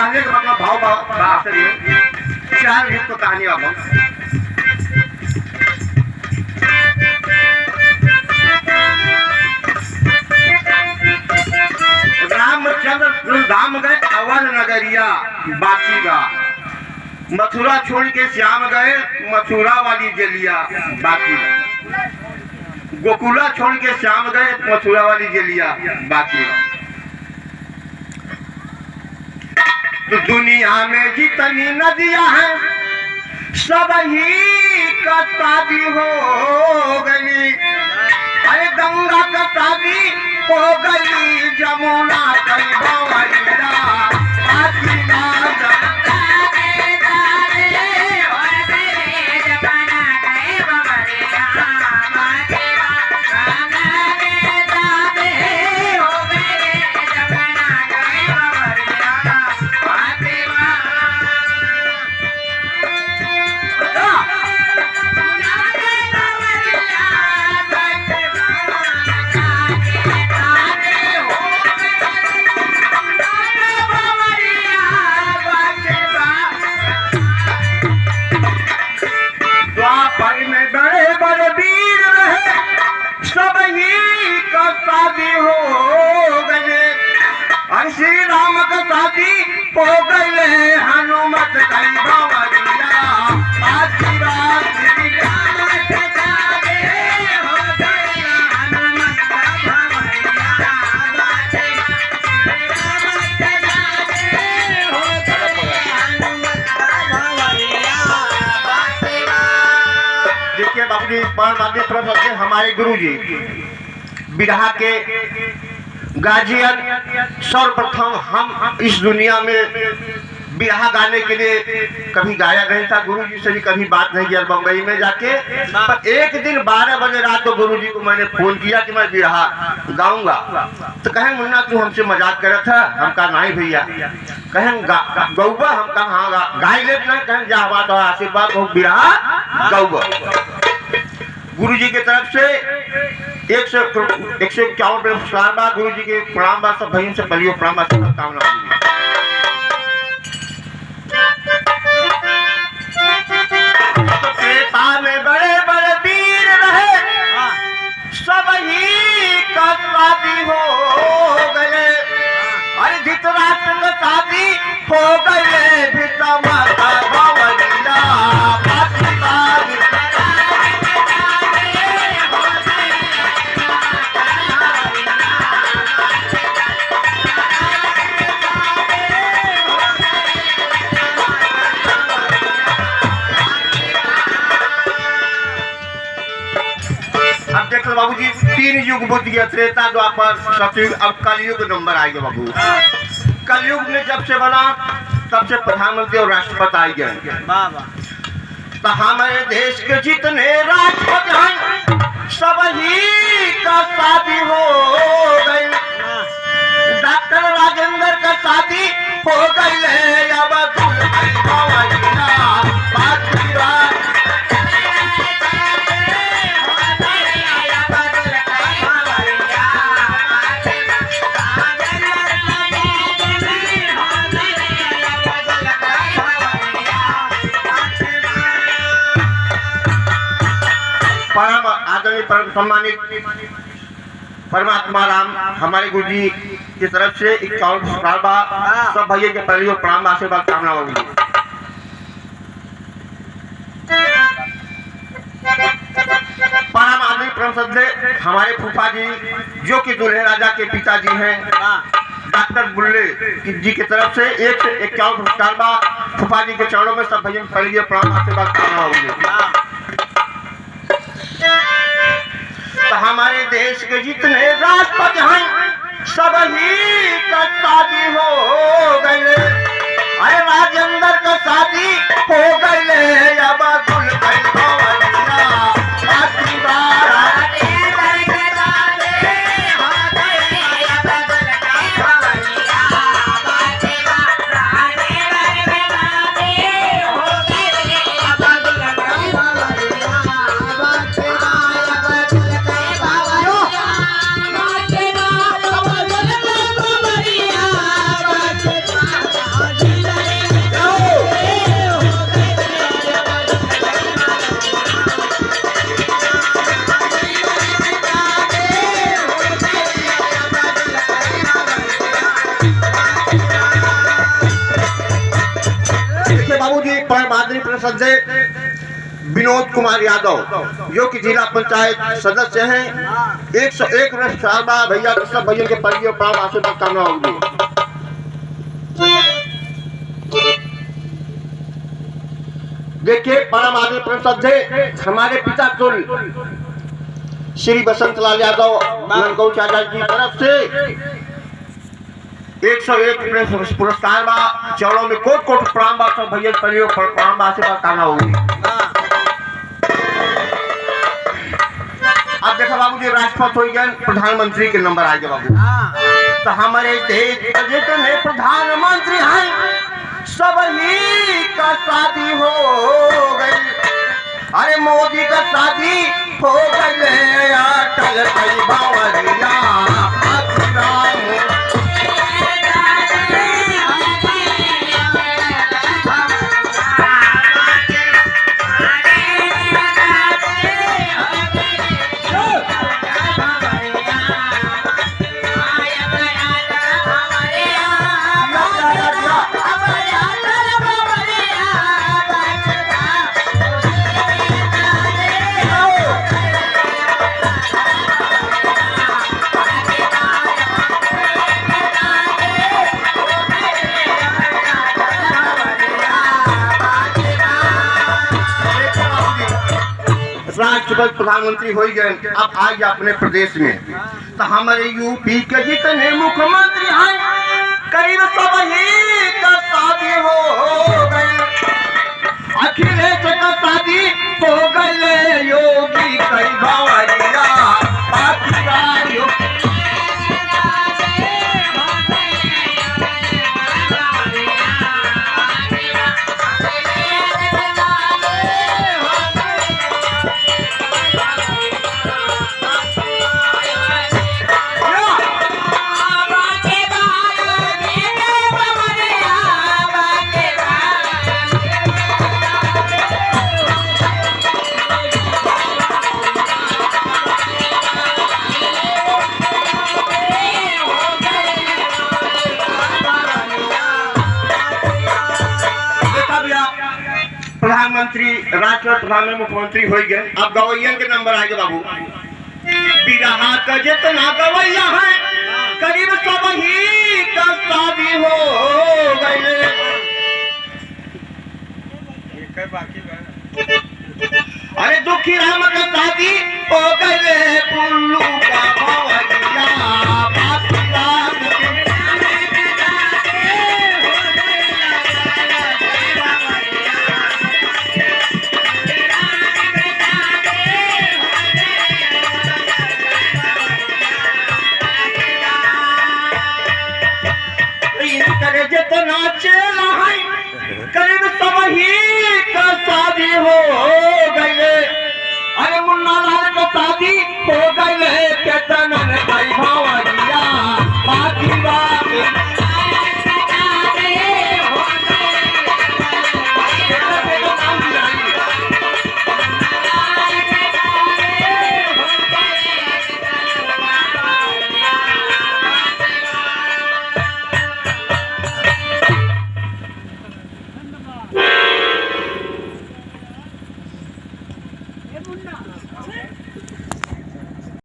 कहने का मतलब भाव बात है। चार युग तो कहानी अब रामचंद्र धाम गए अवध नगरिया बाकीगा, मथुरा छोड़ के श्याम गए मथुरा वाली जेलिया बाकीगा, गोकुला छोड़ के श्याम गए मथुरा वाली जेलिया बाकीगा। तो दुनिया में जितनी नदियां हैं सब ही का शादी हो गई, अरे गंगा का शादी हो गई, जमुना कई बवैया शादी हो गए, श्री राम का शादी हो गए, हनुमत कई बवैया श्री राम का शादी हो गए, हनुमत देखिए बाबू जी परमात्मा तरफ से हमारे गुरु जी बिरहा के गाजियन सर्वप्रथम हम इस दुनिया में बिरहा गाने के लिए कभी गाया नहीं था। गुरु जी से भी कभी बात नहीं किया बम्बई में जाके, पर एक दिन 12 बजे रात को गुरु जी को मैंने फोन किया कि मैं बिरहा गाऊंगा। तो कहें मुन्ना तू हमसे मजाक कर था, हम कहा नहीं भैया, कहें गौबा, हम कहा हाँ गाय ले ना, कहें जा बात और आशीर्वाद हो बिरहा गौबा। गुरु जी की तरफ से 151 पुरस्कार बा, गुरु जी के प्रणाम बा, सब भाइयों से बलियो प्रणाम बा, शुभकामना। त्रेता में बड़े बड़े वीर रहे, सब ही का शादी हो गए, अरे धृतराष्ट्र का शादी हो गए, पिता माता बवैया बाबू जी 3 युग बुद्ध गया, त्रेता द्वापर सतयुग, अब कलयुग नंबर आएगा बाबू। कलयुग में जब से बना तब से प्रधानमंत्री और राष्ट्रपति आ गए। तो हमारे देश के जितने राष्ट्रपति हैं सब ही का शादी हो गई, डॉक्टर राजेंद्र का शादी हो गई है, अब परम आदरणीय परम सम्मानित परमात्मा राम हमारे गुरु जी की तरफ से 51 पुरस्कार बा, सब भैया के पहले प्रणाम आशीर्वाद कामना बाबू जी। परम आदरणीय परम श्रद्धेय हमारे फूफा जी जो कि दूल्हे राजा के पिताजी हैं, डॉक्टर बुल्ले जी की तरफ से 151 पुरस्कार बा, फूफा जी के चरणों में सब भैया पहले प्रणाम आशीर्वाद कामना बाबू जी। तो हमारे देश के जितने राष्ट्रपति हैं सब ही का शादी हो गए, अरे राजेंद्र का शादी हो गए, अब जी परम आदरणीय परिषद विनोद कुमार यादव जो कि जिला पंचायत सदस्य हैं। 101 वर्ष साल बाद भैया सब भैया के परिवार प्राण आशीर्वाद कामना होगी। देखिए परम आदरणीय परिषद हमारे पिता कुल श्री बसंत लाल यादव नंदगौ चाचा की तरफ से 101 पुरस्कार बा चौड़ों में कोट कोट प्रणाम बा सब भैया परिवार प्रणाम बा आशीर्वाद कामना होगी। अब देखो बाबूजी राष्ट्रपति हो गए प्रधानमंत्री के नंबर आ गए बाबू। तो हमारे देश के जितने प्रधानमंत्री हैं सब ही का शादी हो गई। अरे मोदी का शादी हो गई अटल कई बावरिया राष्ट्रपति प्रधानमंत्री हो गए। अब आज अपने प्रदेश में तो हमारे यूपी के जितने मुख्यमंत्री हैं करीब सब ही का शादी हो गई। अखिलेश का शादी हो गई योगी कई बावरिया प्रधानमंत्री राष्ट्रपति प्रधानमंत्री मुख्यमंत्री हो गए। अब गवैया के नंबर आएंगे बाबू। बिरहा का जितना गवैया है करीब सब ही का शादी हो गए। अरे दुखी राम का शादी हो गए पुल्लू का भवरिया जितना चेला है करीब सब ही का शादी हो गई। अरे मुन्ना लाल का शादी हो गई केतन भाई भवरिया बाकी बात